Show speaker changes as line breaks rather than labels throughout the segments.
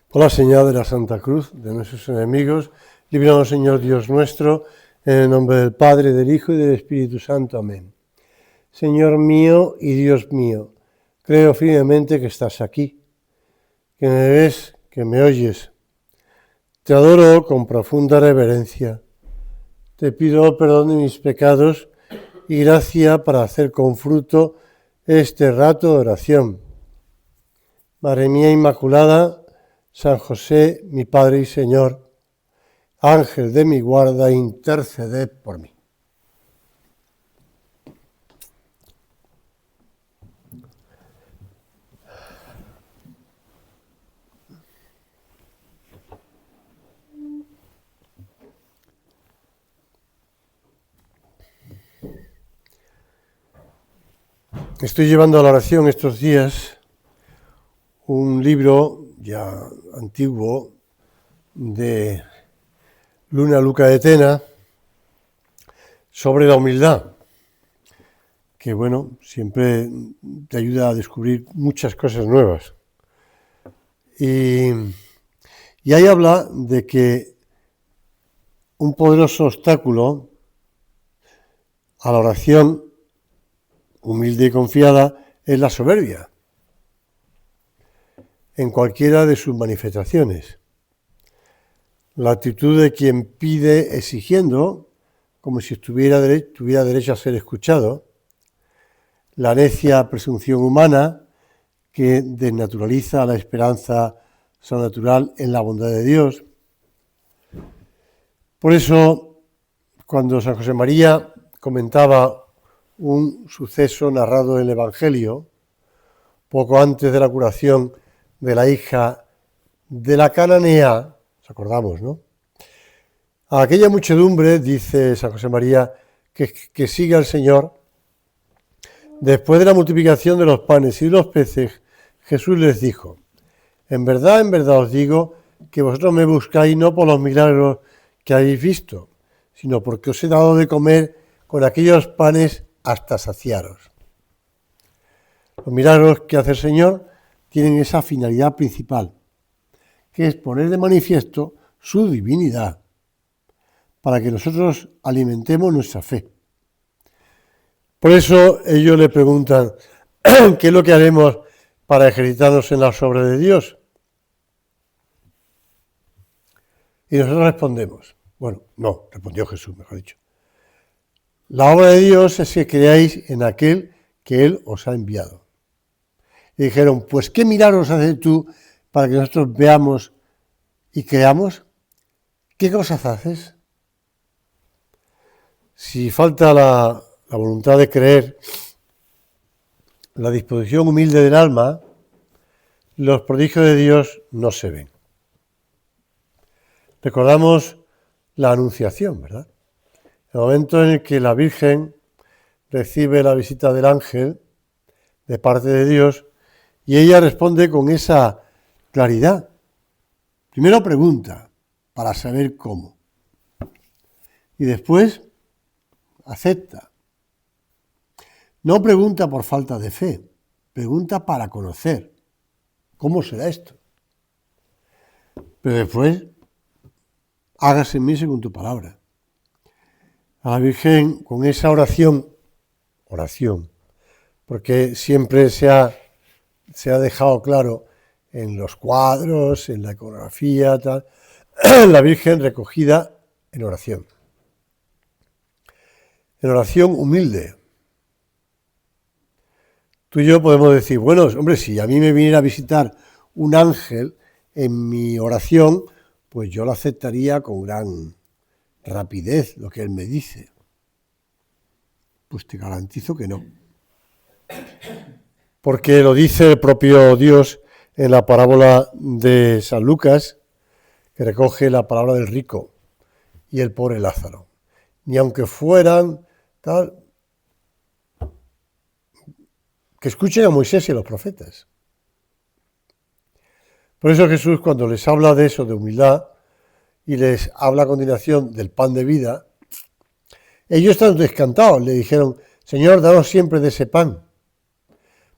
Por la señal de la Santa Cruz de nuestros enemigos, líbranos, Señor Dios nuestro, en el nombre del Padre, del Hijo y del Espíritu Santo. Amén. Señor mío y Dios mío, creo firmemente que estás aquí, que me ves, que me oyes. Te adoro con profunda reverencia. Te pido perdón de mis pecados y gracia para hacer con fruto este rato de oración. Madre mía Inmaculada, San José, mi Padre y Señor, Ángel de mi guarda, interceded por mí. Estoy llevando a la oración estos días un libro ya antiguo de Luna Luca de Tena sobre la humildad, que bueno, siempre te ayuda a descubrir muchas cosas nuevas. Y ahí habla de que un poderoso obstáculo a la oración humilde y confiada es la soberbia, en cualquiera de sus manifestaciones. La actitud de quien pide exigiendo, como si tuviera derecho a ser escuchado, la necia presunción humana que desnaturaliza la esperanza sobrenatural en la bondad de Dios. Por eso, cuando San José María comentaba un suceso narrado en el Evangelio, poco antes de la curación de la hija de la cananea, nos acordamos, ¿no? A aquella muchedumbre, dice San José María, que sigue al Señor, después de la multiplicación de los panes y de los peces, Jesús les dijo: en verdad os digo que vosotros me buscáis no por los milagros que habéis visto, sino porque os he dado de comer con aquellos panes hasta saciaros. Los milagros que hace el Señor tienen esa finalidad principal, que es poner de manifiesto su divinidad, para que nosotros alimentemos nuestra fe. Por eso ellos le preguntan, ¿qué es lo que haremos para ejercitarnos en la obra de Dios? Y nosotros respondemos, respondió Jesús, mejor dicho. La obra de Dios es que creáis en aquel que Él os ha enviado. Y dijeron, pues ¿qué milagros haces tú para que nosotros veamos y creamos? ¿Qué cosas haces? Si falta la voluntad de creer, la disposición humilde del alma, los prodigios de Dios no se ven. Recordamos la Anunciación, ¿verdad? El momento en el que la Virgen recibe la visita del ángel de parte de Dios y ella responde con esa claridad. Primero pregunta para saber cómo y después acepta. No pregunta por falta de fe, pregunta para conocer cómo será esto. Pero después, hágase en mí según tu palabra. A la Virgen, con esa oración, porque siempre se ha dejado claro en los cuadros, en la iconografía, tal, la Virgen recogida en oración. En oración humilde. Tú y yo podemos decir, bueno, hombre, si a mí me viniera a visitar un ángel en mi oración, pues yo lo aceptaría con gran rapidez, lo que él me dice. Pues te garantizo que no. Porque lo dice el propio Dios en la parábola de San Lucas, que recoge la palabra del rico y el pobre Lázaro. Ni aunque fueran tal, que escuchen a Moisés y a los profetas. Por eso Jesús, cuando les habla de eso, de humildad, y les habla a continuación del pan de vida, ellos están descantados, le dijeron, Señor, danos siempre de ese pan.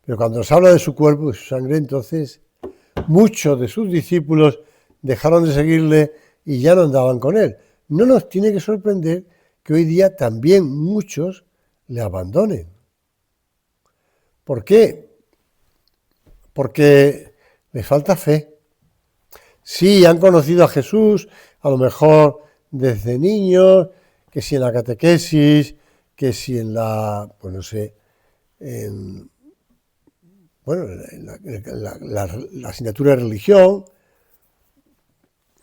Pero cuando nos habla de su cuerpo y su sangre, entonces, muchos de sus discípulos dejaron de seguirle y ya no andaban con él. No nos tiene que sorprender que hoy día también muchos le abandonen. ¿Por qué? Porque les falta fe. Sí, han conocido a Jesús, a lo mejor desde niños, que si en la catequesis, que si en la, pues no sé, en la asignatura de religión,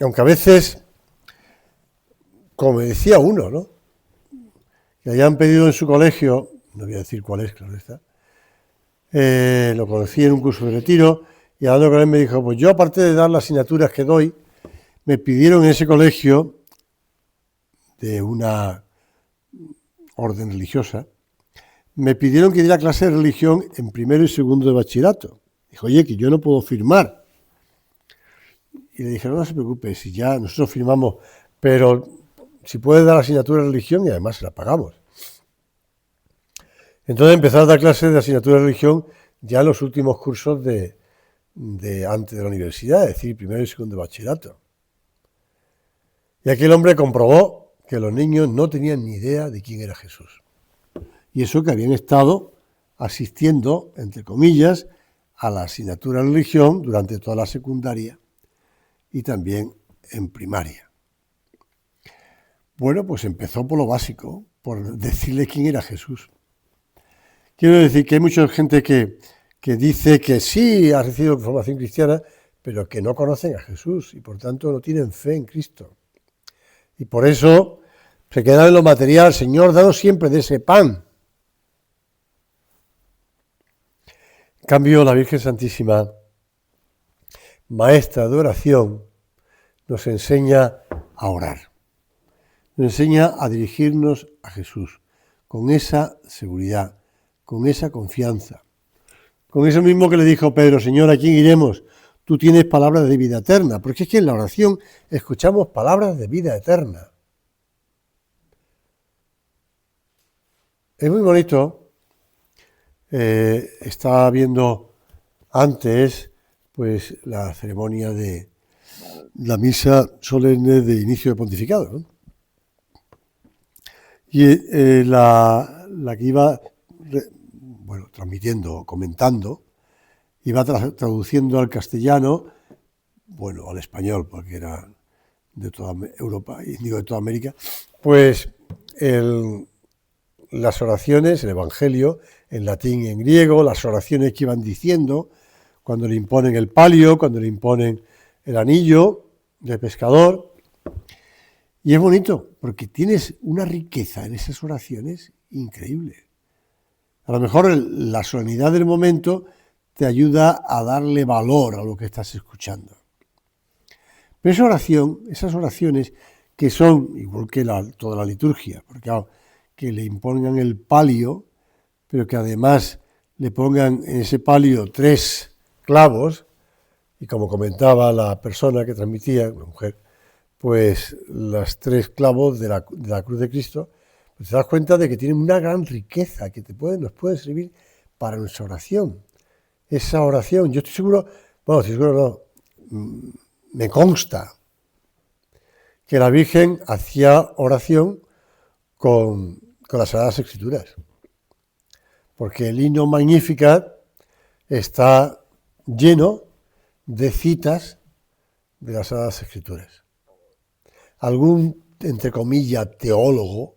aunque a veces, como me decía uno, ¿no?, que hayan pedido en su colegio, no voy a decir cuál es, claro está, lo conocí en un curso de retiro, y hablando con él me dijo, pues yo aparte de dar las asignaturas que doy, me pidieron en ese colegio de una orden religiosa, me pidieron que diera clase de religión en primero y segundo de bachillerato. Dijo, oye, que yo no puedo firmar. Y le dije, no se preocupe, si ya nosotros firmamos, pero si puede dar asignatura de religión y además se la pagamos. Entonces empezó a dar clases de asignatura de religión ya en los últimos cursos de antes de la universidad, es decir, primero y segundo de bachillerato. Y aquel hombre comprobó que los niños no tenían ni idea de quién era Jesús. Y eso que habían estado asistiendo, entre comillas, a la asignatura de religión durante toda la secundaria y también en primaria. Bueno, pues empezó por lo básico, por decirle quién era Jesús. Quiero decir que hay mucha gente que dice que sí ha recibido formación cristiana, pero que no conocen a Jesús y por tanto no tienen fe en Cristo. Y por eso se quedan en lo material. Señor, danos siempre de ese pan. En cambio, la Virgen Santísima, maestra de oración, nos enseña a orar. Nos enseña a dirigirnos a Jesús con esa seguridad, con esa confianza. Con eso mismo que le dijo Pedro, Señor, ¿a quién iremos? Tú tienes palabras de vida eterna, porque es que en la oración escuchamos palabras de vida eterna. Es muy bonito. Estaba viendo antes pues la ceremonia de la misa solemne de inicio de pontificado, ¿no? Y la que iba transmitiendo, comentando, iba traduciendo al castellano, bueno, al español, porque era de toda Europa, y digo de toda América, pues las oraciones, el Evangelio, en latín y en griego, las oraciones que iban diciendo, cuando le imponen el palio, cuando le imponen el anillo de pescador. Y es bonito, porque tienes una riqueza en esas oraciones increíble. A lo mejor la solemnidad del momento te ayuda a darle valor a lo que estás escuchando. Pero esa oración, esas oraciones que son, igual que toda la liturgia, porque claro, que le impongan el palio, pero que además le pongan en ese palio 3 clavos, y como comentaba la persona que transmitía, una mujer, pues los 3 clavos de la cruz de Cristo, pues te das cuenta de que tienen una gran riqueza que nos puede servir para nuestra oración. Esa oración, yo estoy seguro, me consta que la Virgen hacía oración con las Sagradas Escrituras, porque el himno Magnificat está lleno de citas de las Sagradas Escrituras. Algún, entre comillas, teólogo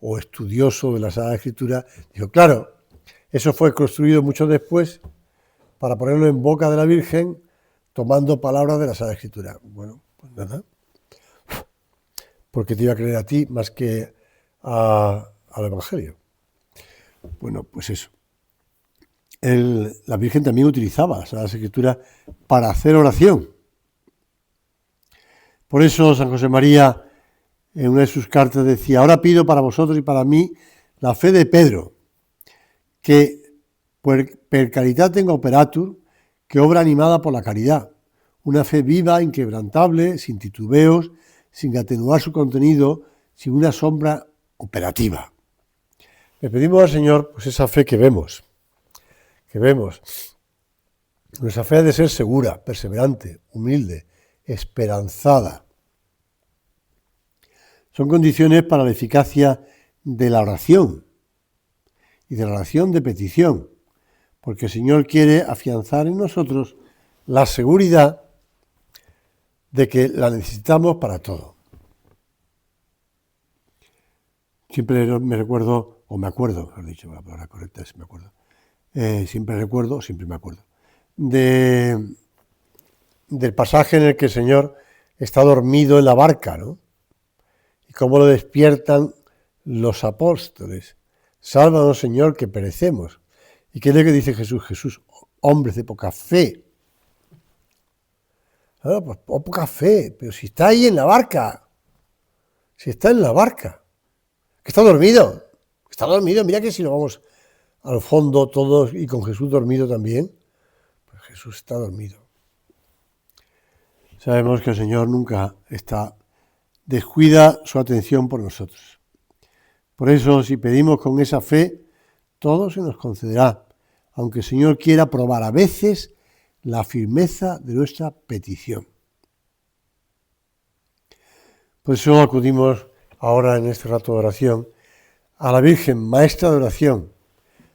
o estudioso de la Sagrada Escritura dijo, claro, eso fue construido mucho después para ponerlo en boca de la Virgen tomando palabras de la Sagrada Escritura. Bueno, pues nada, porque te iba a creer a ti más que al Evangelio. Bueno, pues eso. La Virgen también utilizaba la Sagrada Escritura para hacer oración. Por eso San José María en una de sus cartas decía, ahora pido para vosotros y para mí la fe de Pedro, que per caritatem operatur, que obra animada por la caridad, una fe viva, inquebrantable, sin titubeos, sin atenuar su contenido, sin una sombra operativa. Le pedimos al Señor pues esa fe que vemos, Nuestra fe ha de ser segura, perseverante, humilde, esperanzada. Son condiciones para la eficacia de la oración y de la oración de petición, porque el Señor quiere afianzar en nosotros la seguridad de que la necesitamos para todo. Siempre me recuerdo, o me acuerdo, mejor dicho, la palabra correcta es me acuerdo, siempre me acuerdo, del pasaje en el que el Señor está dormido en la barca, ¿no? Y cómo lo despiertan los apóstoles. Sálvanos, Señor, que perecemos. ¿Y qué es lo que dice Jesús? Jesús, hombres de poca fe. Ah, pues poca fe, pero si está ahí en la barca, que está dormido, mira que si nos vamos al fondo todos y con Jesús dormido también, pues Jesús está dormido. Sabemos que el Señor nunca descuida su atención por nosotros. Por eso, si pedimos con esa fe, todo se nos concederá, aunque el Señor quiera probar a veces la firmeza de nuestra petición. Por eso acudimos ahora en este rato de oración a la Virgen, maestra de oración,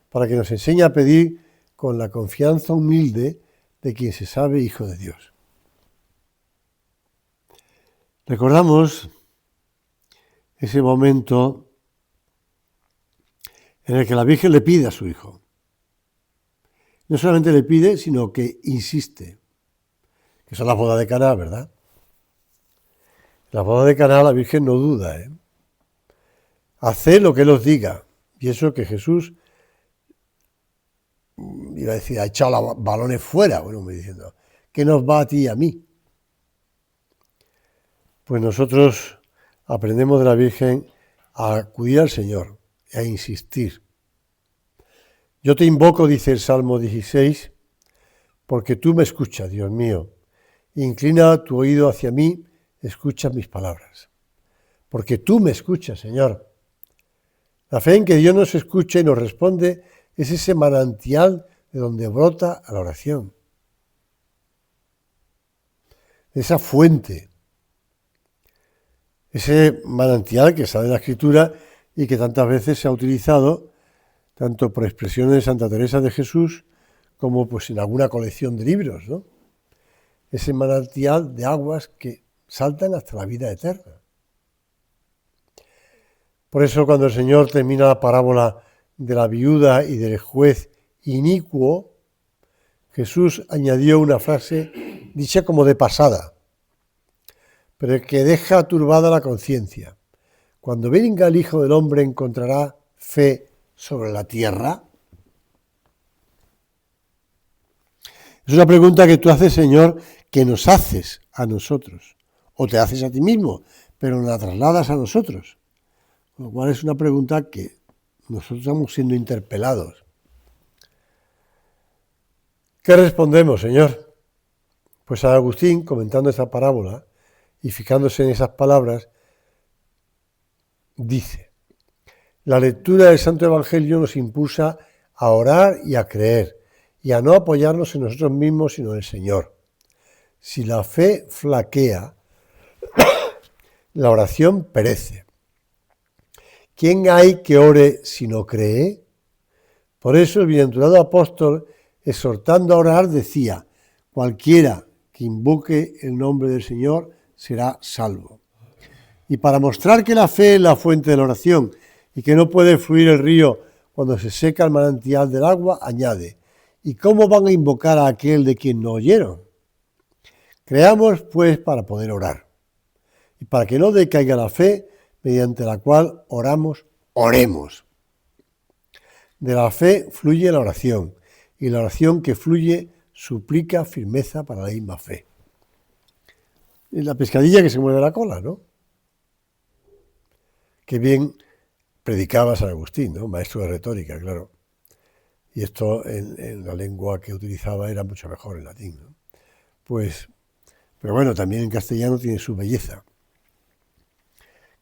para que nos enseñe a pedir con la confianza humilde de quien se sabe hijo de Dios. Recordamos ese momento en el que la Virgen le pide a su hijo. No solamente le pide, sino que insiste. Que son las bodas de Caná, ¿verdad? En las bodas de Caná la Virgen no duda, Haced lo que Él os diga. Y eso que Jesús, iba a decir, ha echado los balones fuera, bueno, me diciendo, ¿qué nos va a ti y a mí? Pues nosotros aprendemos de la Virgen a acudir al Señor, a insistir. Yo te invoco, dice el Salmo 16, porque tú me escuchas, Dios mío. Inclina tu oído hacia mí, escucha mis palabras. Porque tú me escuchas, Señor. La fe en que Dios nos escucha y nos responde es ese manantial de donde brota la oración. Esa fuente. Ese manantial que sale de la Escritura y que tantas veces se ha utilizado tanto por expresiones de Santa Teresa de Jesús como pues en alguna colección de libros, ¿no? Ese manantial de aguas que saltan hasta la vida eterna. Por eso cuando el Señor termina la parábola de la viuda y del juez inicuo, Jesús añadió una frase dicha como de pasada, pero que deja turbada la conciencia. Cuando venga el Hijo del Hombre, ¿encontrará fe sobre la tierra? Es una pregunta que tú haces, Señor, que nos haces a nosotros, o te haces a ti mismo, pero la trasladas a nosotros. Con lo cual es una pregunta que nosotros estamos siendo interpelados. ¿Qué respondemos, Señor? Pues San Agustín, comentando esta parábola y fijándose en esas palabras, dice: la lectura del Santo Evangelio nos impulsa a orar y a creer, y a no apoyarnos en nosotros mismos, sino en el Señor. Si la fe flaquea, la oración perece. ¿Quién hay que ore si no cree? Por eso el bienaventurado apóstol, exhortando a orar, decía: cualquiera que invoque el nombre del Señor será salvo. Y para mostrar que la fe es la fuente de la oración y que no puede fluir el río cuando se seca el manantial del agua, añade: ¿y cómo van a invocar a aquel de quien no oyeron? Creamos, pues, para poder orar. Y para que no decaiga la fe, mediante la cual oramos, oremos. De la fe fluye la oración, y la oración que fluye suplica firmeza para la misma fe. Es la pescadilla que se mueve la cola, ¿no? Qué bien predicaba San Agustín, ¿no? Maestro de retórica, claro. Y esto en la lengua que utilizaba era mucho mejor, en latín, ¿no? Pues, pero bueno, también en castellano tiene su belleza.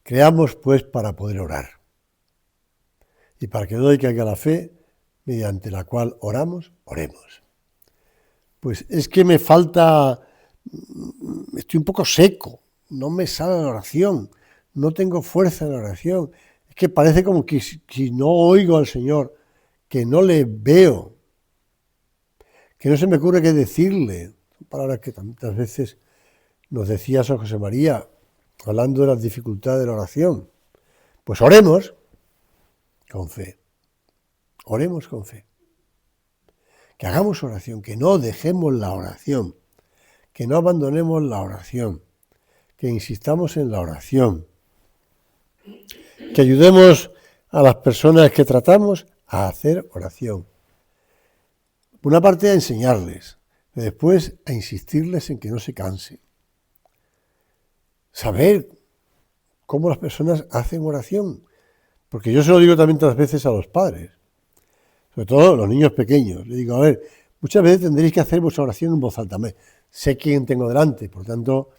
Creamos, pues, para poder orar. Y para que no decaiga la fe, mediante la cual oramos, oremos. pues es que me falta, estoy un poco seco, no me sale la oración, no tengo fuerza en la oración, es que parece como que si no oigo al Señor, que no le veo, que no se me ocurre qué decirle. Son palabras que tantas veces nos decía San José María, hablando de las dificultades de la oración. Pues oremos con fe, oremos con fe. Que hagamos oración, que no dejemos la oración, que no abandonemos la oración, que insistamos en la oración, que ayudemos a las personas que tratamos a hacer oración. Por una parte, a enseñarles, y después a insistirles en que no se cansen. Saber cómo las personas hacen oración, porque yo se lo digo también tantas veces a los padres, sobre todo los niños pequeños. Le digo, a ver, muchas veces tendréis que hacer vuestra oración en voz alta. Sé quién tengo delante, por tanto,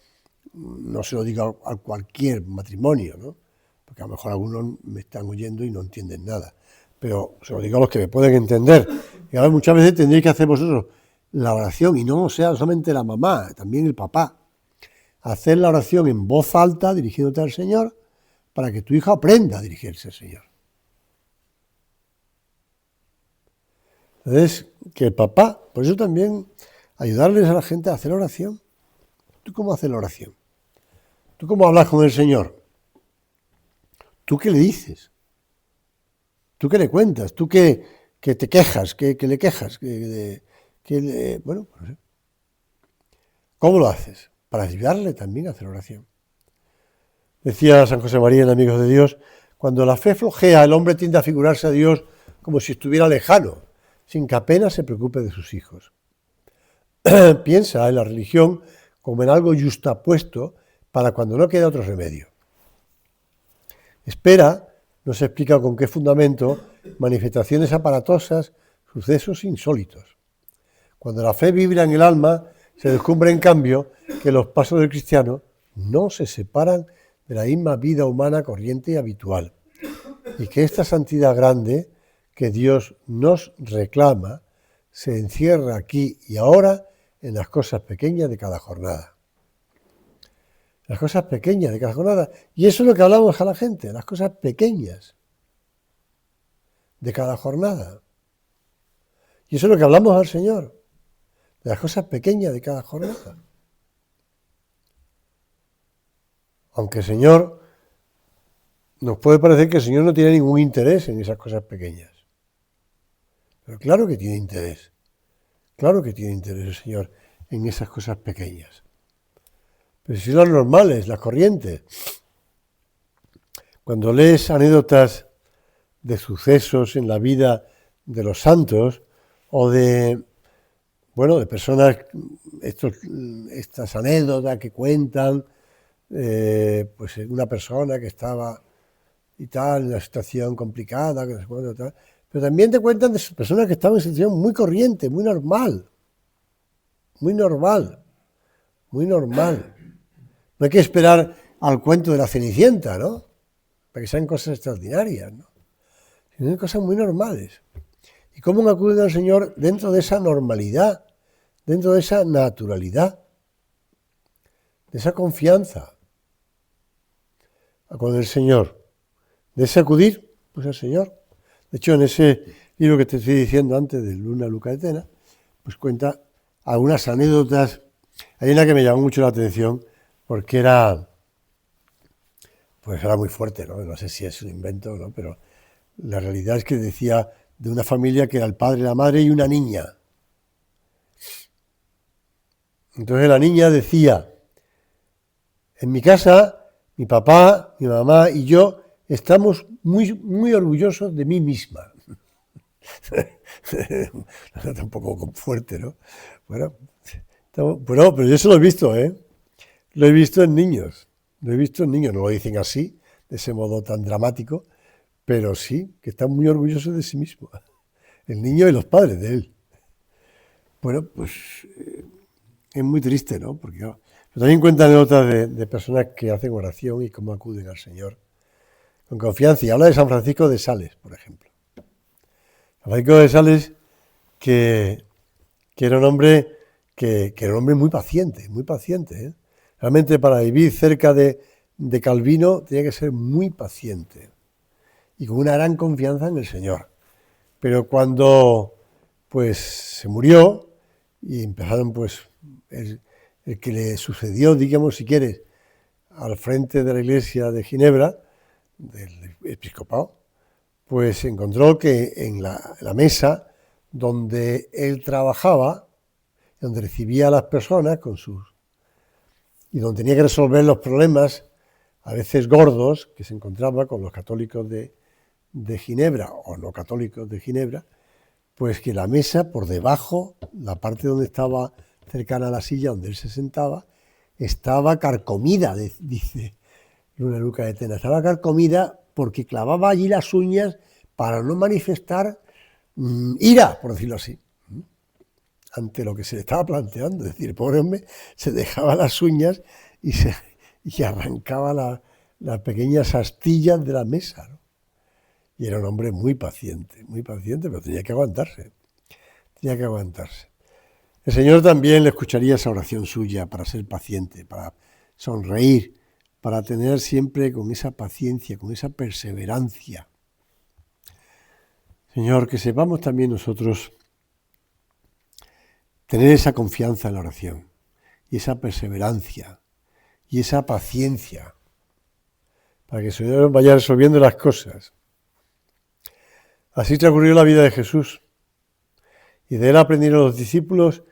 no se lo digo a cualquier matrimonio, ¿no? Porque a lo mejor algunos me están oyendo y no entienden nada. Pero se lo digo a los que me pueden entender. Y a ver, muchas veces tendréis que hacer vosotros la oración, y no sea solamente la mamá, también el papá. Hacer la oración en voz alta, dirigiéndote al Señor, para que tu hijo aprenda a dirigirse al Señor. Entonces, que el papá, por eso también ayudarles a la gente a hacer oración. ¿Tú cómo haces la oración? ¿Tú cómo hablas con el Señor? ¿Tú qué le dices? ¿Tú qué le cuentas? ¿Tú qué te quejas? ¿Qué le quejas? Bueno, no sé. ¿Cómo lo haces? Para ayudarle también a hacer oración. Decía San José María en Amigos de Dios, cuando la fe flojea, el hombre tiende a figurarse a Dios como si estuviera lejano, sin que apenas se preocupe de sus hijos. Piensa en la religión como en algo yustapuesto para cuando no queda otro remedio. Espera, no se explica con qué fundamento, manifestaciones aparatosas, sucesos insólitos. Cuando la fe vibra en el alma, se descubre en cambio que los pasos del cristiano no se separan de la misma vida humana corriente y habitual, y que esta santidad grande que Dios nos reclama se encierra aquí y ahora en las cosas pequeñas de cada jornada. Las cosas pequeñas de cada jornada. Y eso es lo que hablamos a la gente, las cosas pequeñas de cada jornada. Y eso es lo que hablamos al Señor, de las cosas pequeñas de cada jornada. Aunque el Señor, nos puede parecer que el Señor no tiene ningún interés en esas cosas pequeñas. Pero claro que tiene interés. Claro que tiene interés el Señor en esas cosas pequeñas. Pero si son las normales, las corrientes. Cuando lees anécdotas de sucesos en la vida de los santos o de personas, estas anécdotas que cuentan, pues una persona que estaba y tal, en una situación complicada, que no sé cuánto, tal. Pero también te cuentan de personas que estaban en situación muy corriente, muy normal. Muy normal. Muy normal. No hay que esperar al cuento de la Cenicienta, ¿no? Para que sean cosas extraordinarias, ¿no? Sino cosas muy normales. ¿Y cómo acuden al Señor dentro de esa normalidad, dentro de esa naturalidad, de esa confianza con el Señor, de ese acudir, pues al Señor? De hecho, en ese libro que te estoy diciendo antes, de Luna Luca de Tena, pues cuenta algunas anécdotas. Hay una que me llamó mucho la atención porque era muy fuerte, ¿no? No sé si es un invento o no, pero la realidad es que decía de una familia que era el padre, la madre y una niña. Entonces la niña decía, en mi casa, mi papá, mi mamá y yo estamos muy, muy orgullosos de mí misma. Tampoco fuerte, ¿no? Pero yo eso lo he visto, ¿eh? Lo he visto en niños. No lo dicen así, de ese modo tan dramático, pero sí, que están muy orgullosos de sí mismos. El niño y los padres de él. Bueno, pues es muy triste, ¿no? Porque pero también cuentan anécdotas de personas que hacen oración y cómo acuden al Señor con confianza. Y habla de San Francisco de Sales, por ejemplo. San Francisco de Sales, que era un hombre que era un hombre muy paciente, muy paciente, ¿eh? Realmente para vivir cerca de Calvino tenía que ser muy paciente y con una gran confianza en el Señor. Pero cuando pues se murió y empezaron pues el que le sucedió, digamos si quieres, al frente de la iglesia de Ginebra, del episcopado, pues encontró que en la mesa donde él trabajaba, donde recibía a las personas y donde tenía que resolver los problemas, a veces gordos, que se encontraba con los católicos de Ginebra o no católicos de Ginebra, pues que la mesa por debajo, la parte donde estaba cercana a la silla donde él se sentaba, estaba carcomida, dice Luna Luca de Tena, estaba carcomida porque clavaba allí las uñas para no manifestar ira, por decirlo así, ante lo que se le estaba planteando. Es decir, el pobre hombre se dejaba las uñas y arrancaba las pequeñas astillas de la mesa, ¿no? Y era un hombre muy paciente, pero tenía que aguantarse. El Señor también le escucharía esa oración suya para ser paciente, para sonreír, para tener siempre con esa paciencia, con esa perseverancia. Señor, que sepamos también nosotros tener esa confianza en la oración y esa perseverancia y esa paciencia para que el Señor vaya resolviendo las cosas. Así transcurrió la vida de Jesús y de él aprendieron los discípulos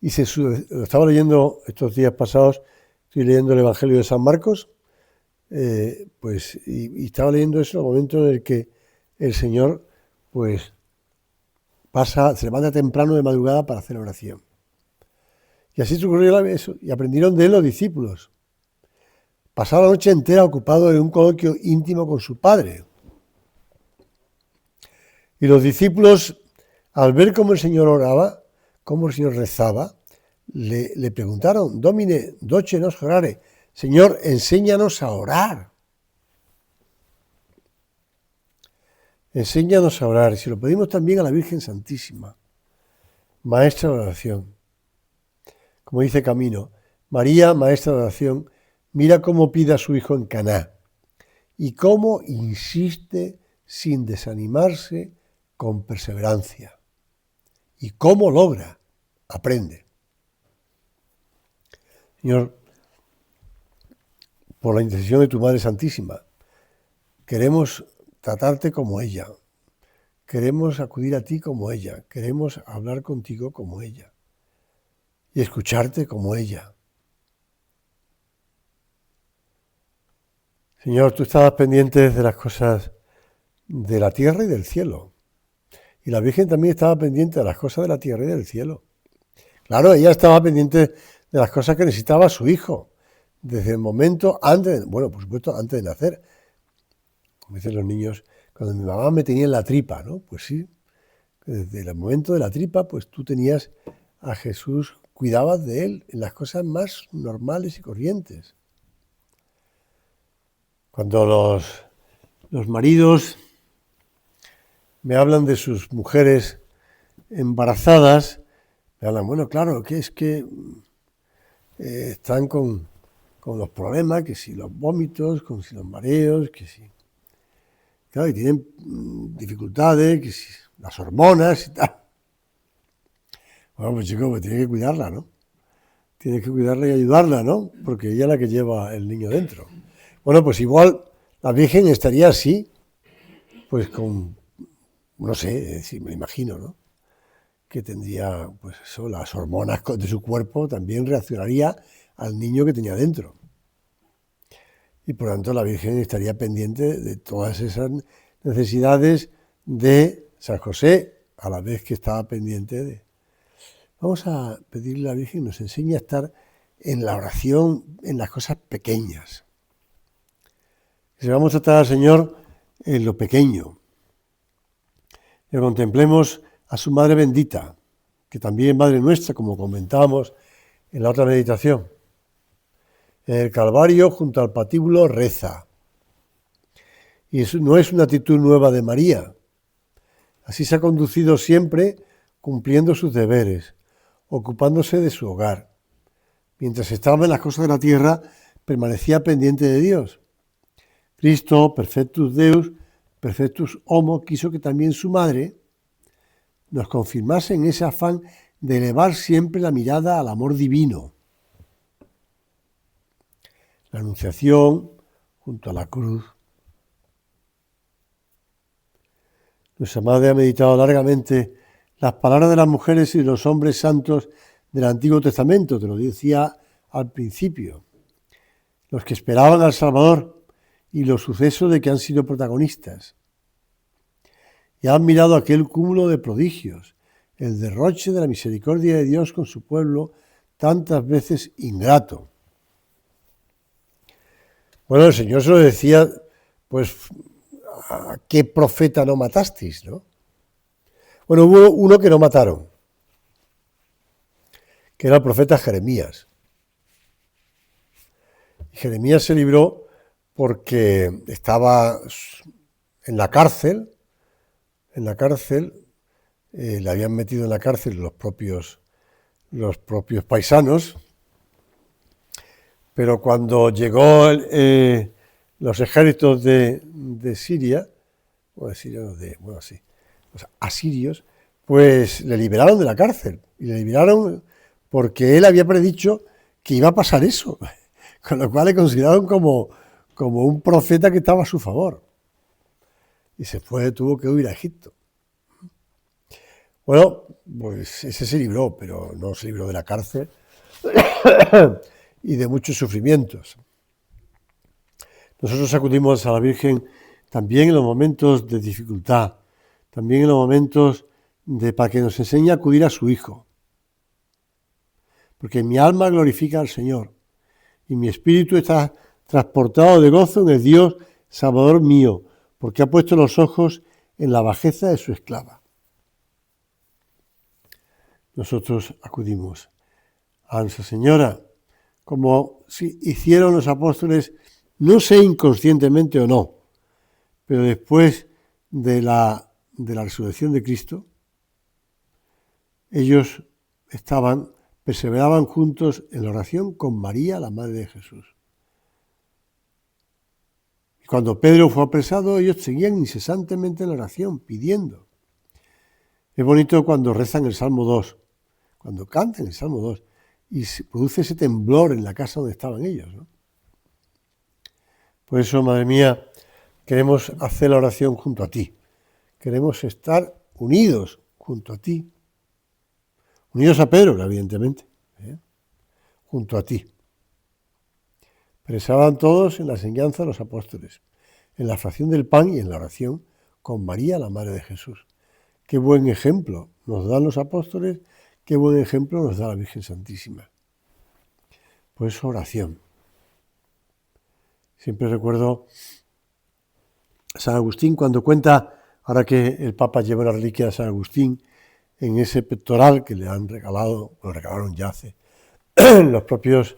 y lo estaba leyendo estos días pasados, estoy leyendo el Evangelio de San Marcos, y estaba leyendo eso en el momento en el que el Señor pues se levanta temprano de madrugada para hacer oración. Y así transcurrió eso, y aprendieron de él los discípulos. Pasaba la noche entera ocupado en un coloquio íntimo con su Padre. Y los discípulos, al ver cómo el Señor oraba, cómo el Señor rezaba, le preguntaron: Domine, doce nos orare. Señor, enséñanos a orar. Enséñanos a orar. Y se lo pedimos también a la Virgen Santísima, maestra de oración. Como dice Camino, María, maestra de oración, mira cómo pide a su hijo en Caná y cómo insiste sin desanimarse, con perseverancia. ¿Y cómo logra? Aprende. Señor, por la intercesión de tu Madre Santísima, queremos tratarte como ella, queremos acudir a ti como ella, queremos hablar contigo como ella y escucharte como ella. Señor, tú estabas pendiente de las cosas de la tierra y del cielo. Y la Virgen también estaba pendiente de las cosas de la tierra y del cielo. Claro, ella estaba pendiente de las cosas que necesitaba su hijo, desde el momento por supuesto, antes de nacer. Como dicen los niños, cuando mi mamá me tenía en la tripa, ¿no? Pues sí, desde el momento de la tripa, pues tú tenías a Jesús, cuidabas de él en las cosas más normales y corrientes. Cuando los maridos me hablan de sus mujeres embarazadas, me hablan, bueno, claro, que es que están con los problemas, que si los vómitos, que si los mareos, que si... Claro, y tienen dificultades, que si las hormonas y tal. Bueno, pues chico, pues tiene que cuidarla, ¿no? Tienes que cuidarla y ayudarla, ¿no? Porque ella es la que lleva el niño dentro. Bueno, pues igual la Virgen estaría así, pues con... No sé, me imagino, ¿no? Que tendría, pues eso, las hormonas de su cuerpo también reaccionaría al niño que tenía dentro. Y por lo tanto la Virgen estaría pendiente de todas esas necesidades de San José, a la vez que estaba pendiente de... Vamos a pedirle a la Virgen que nos enseñe a estar en la oración, en las cosas pequeñas. Que vamos a tratar al Señor en lo pequeño. Que contemplemos a su Madre bendita, que también es Madre nuestra, como comentábamos en la otra meditación. En el Calvario, junto al patíbulo, reza. Y eso no es una actitud nueva de María. Así se ha conducido siempre cumpliendo sus deberes, ocupándose de su hogar. Mientras estaba en las cosas de la tierra, permanecía pendiente de Dios. Cristo, perfectus Deus, perfectus homo, quiso que también su madre nos confirmase en ese afán de elevar siempre la mirada al amor divino. La Anunciación junto a la cruz. Nuestra madre ha meditado largamente las palabras de las mujeres y de los hombres santos del Antiguo Testamento, te lo decía al principio, los que esperaban al Salvador y los sucesos de que han sido protagonistas. Y han mirado aquel cúmulo de prodigios, el derroche de la misericordia de Dios con su pueblo, tantas veces ingrato. Bueno, el Señor se lo decía, pues, ¿a qué profeta no matasteis, no? Bueno, hubo uno que no mataron, que era el profeta Jeremías. Jeremías se libró porque estaba en la cárcel, le habían metido en la cárcel los propios paisanos, pero cuando llegó los ejércitos de Siria, los asirios, pues le liberaron de la cárcel, y le liberaron porque él había predicho que iba a pasar eso, con lo cual le consideraron como un profeta que estaba a su favor. Y tuvo que huir a Egipto. Bueno, pues ese se libró, pero no se libró de la cárcel y de muchos sufrimientos. Nosotros acudimos a la Virgen también en los momentos de dificultad, también en los momentos para que nos enseñe a acudir a su Hijo. Porque mi alma glorifica al Señor y mi espíritu está transportado de gozo en el Dios Salvador mío, porque ha puesto los ojos en la bajeza de su esclava. Nosotros acudimos a Nuestra Señora, como si hicieron los apóstoles, no sé inconscientemente o no, pero después de la resurrección de Cristo, ellos perseveraban juntos en la oración con María, la Madre de Jesús. Y cuando Pedro fue apresado, ellos seguían incesantemente en la oración, pidiendo. Es bonito cuando rezan el Salmo 2, cuando cantan el Salmo 2, y se produce ese temblor en la casa donde estaban ellos, ¿no? Por eso, Madre mía, queremos hacer la oración junto a ti. Queremos estar unidos junto a ti. Unidos a Pedro, evidentemente, junto a ti. Pensaban todos en la enseñanza de los apóstoles, en la fracción del pan y en la oración con María, la Madre de Jesús. Qué buen ejemplo nos dan los apóstoles, qué buen ejemplo nos da la Virgen Santísima. Por eso oración. Siempre recuerdo a San Agustín cuando cuenta, ahora que el Papa lleva la reliquia de San Agustín, en ese pectoral que le han regalado, lo regalaron ya hace los propios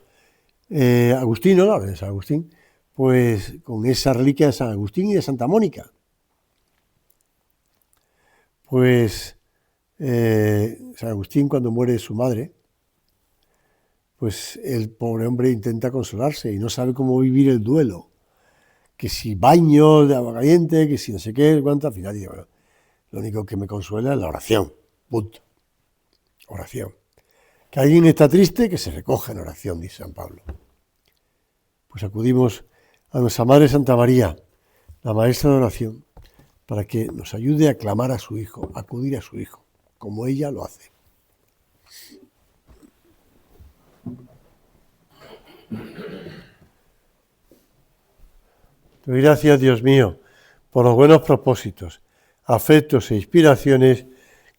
agustinos, la orden de San Agustín, pues con esa reliquia de San Agustín y de Santa Mónica. Pues San Agustín, cuando muere su madre, pues el pobre hombre intenta consolarse y no sabe cómo vivir el duelo. Que si baño de agua caliente, que si no sé qué, cuánto, al final dice, bueno, lo único que me consuela es la oración, punto. Oración. Que alguien está triste, que se recoja en oración, dice San Pablo. Pues acudimos a nuestra Madre Santa María, la maestra de oración, para que nos ayude a clamar a su Hijo, a acudir a su Hijo, como ella lo hace. Te doy gracias, Dios mío, por los buenos propósitos, afectos e inspiraciones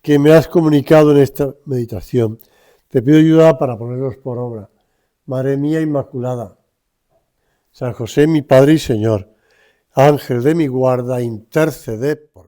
que me has comunicado en esta meditación. Te pido ayuda para ponerlos por obra. Madre mía Inmaculada, San José, mi Padre y Señor, Ángel de mi guarda, interceded por mí.